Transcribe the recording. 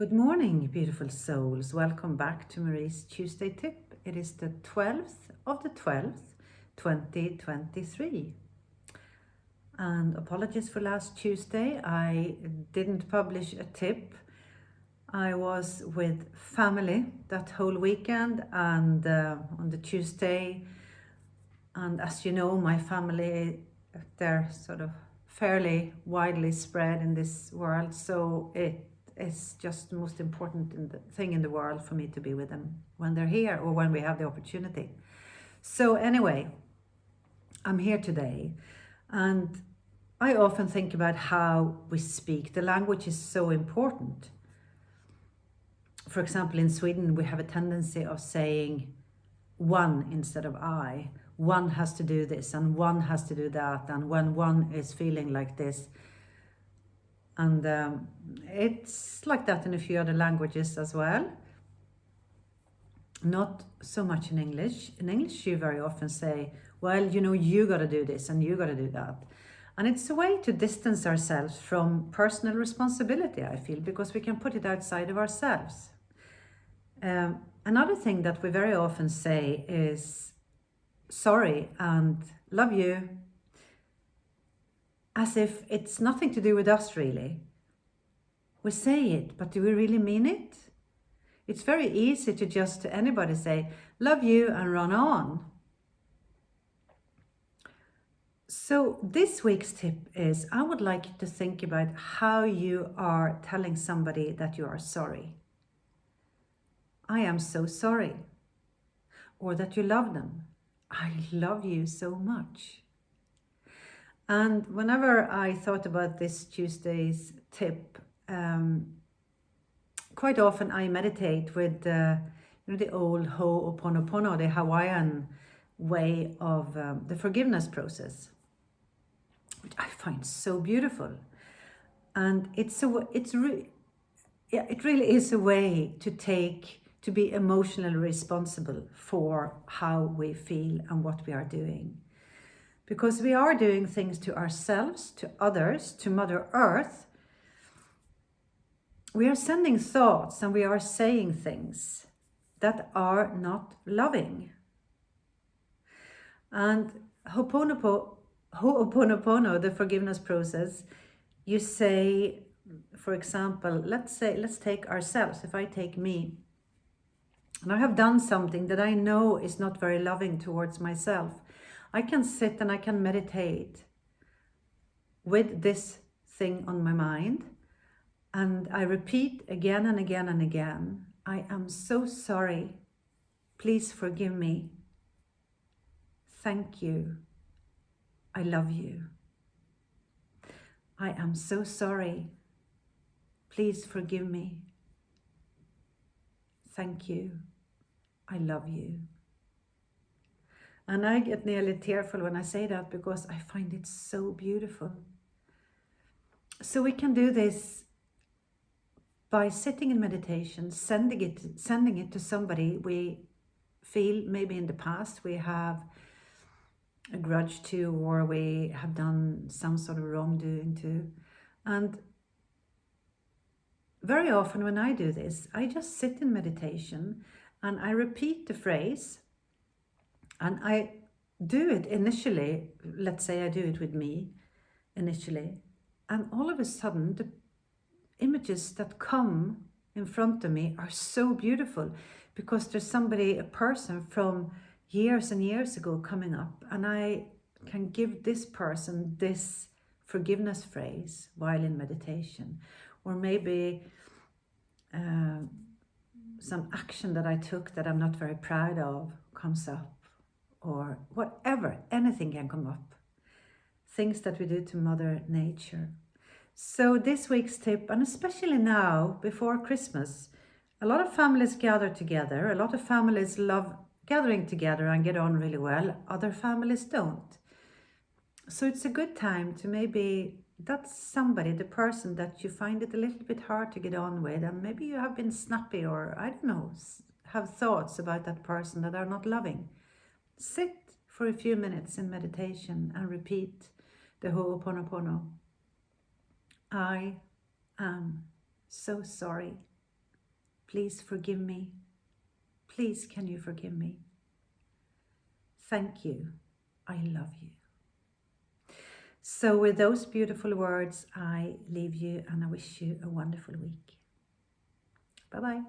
Good morning, beautiful souls. Welcome back to Marie's Tuesday Tip. It is the 12th of the 12th, 2023. And apologies for last Tuesday. I didn't publish a tip. I was with family that whole weekend and on the Tuesday. And as you know, my family, they're sort of fairly widely spread in this world. So it's just the most important thing in the world for me to be with them when they're here or when we have the opportunity. So anyway, I'm here today, and I often think about how we speak. The language is so important. For example, in Sweden, we have a tendency of saying one instead of I. One has to do this and one has to do that, and when one is feeling like this. And it's like that in a few other languages as well. Not so much in English. In English, you very often say, well, you got to do this and you got to do that. And it's a way to distance ourselves from personal responsibility, I feel, because we can put it outside of ourselves. Another thing that we very often say is sorry and love you, as if it's nothing to do with us, really. We say it, but do we really mean it? It's very easy to just to anybody say, love you, and run on. So this week's tip is, I would like you to think about how you are telling somebody that you are sorry. I am so sorry. Or that you love them. I love you so much. And whenever I thought about this Tuesday's tip, quite often I meditate with the old Ho'oponopono, the Hawaiian way of the forgiveness process, which I find so beautiful. And it really is a way to be emotionally responsible for how we feel and what we are doing. Because we are doing things to ourselves, to others, to Mother Earth. We are sending thoughts and we are saying things that are not loving. And Ho'oponopono, the forgiveness process, you say, for example, let's take ourselves. If I take me, and I have done something that I know is not very loving towards myself, I can sit and I can meditate with this thing on my mind, and I repeat again and again and again, I am so sorry. Please forgive me. Thank you. I love you. I am so sorry. Please forgive me. Thank you. I love you. And I get nearly tearful when I say that, because I find it so beautiful. So we can do this by sitting in meditation, sending it to somebody we feel maybe in the past we have a grudge to, or we have done some sort of wrongdoing to. And very often when I do this, I just sit in meditation and I repeat the phrase, and I do it initially. Let's say I do it with me initially, and all of a sudden the images that come in front of me are so beautiful, because there's a person from years and years ago coming up, and I can give this person this forgiveness phrase while in meditation. Or maybe some action that I took that I'm not very proud of comes up, or whatever, anything can come up. Things that we do to Mother Nature. So this week's tip, and especially now before Christmas, a lot of families gather together. A lot of families love gathering together and get on really well. Other families don't. So it's a good time to maybe, that's somebody, the person that you find it a little bit hard to get on with, and maybe you have been snappy, or I don't know, have thoughts about that person that are not loving. Sit for a few minutes in meditation and repeat the Ho'oponopono. I am so sorry. Please forgive me. Please, can you forgive me? Thank you. I love you. So with those beautiful words, I leave you and I wish you a wonderful week. Bye-bye.